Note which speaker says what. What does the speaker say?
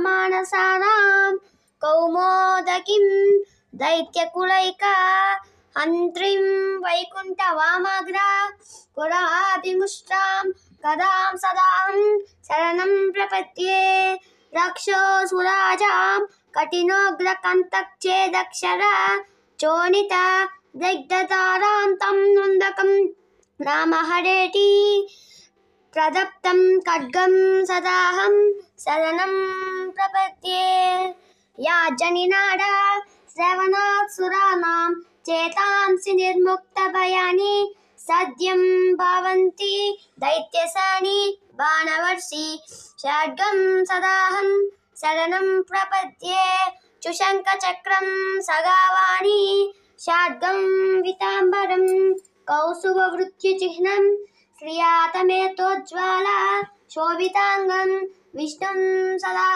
Speaker 1: मानसानां कौमोदकीं दैत्यकुलैका हन्त्रीं वैकुण्ठवामाग्रा पुराभिमुष्टां कदां सदाहं शरणं प्रपद्ये रक्षोऽसुराजां कठिनोग्रकन्तच्छेदक्षरा चोणिता दिग्धतारान्तं नन्दकं नामहरेति प्रदप्तं खड्गं सदाहं शरणं प्रपद्ये या जनिनाडा श्रवणात् सुराणां चेतांसि निर्मुक्तभयानि सद्यं भवन्ति दैत्यसानि बाणवर्षि षड्गं सदाहं शरणं प्रपद्ये चुशङ्खचक्रं सगावाणि षड्गं विताम्बरं कौसुभवृत्युचिह्नं श्रियातमेतोज्ज्वला शोभिताङ्गं विष्णुं सदा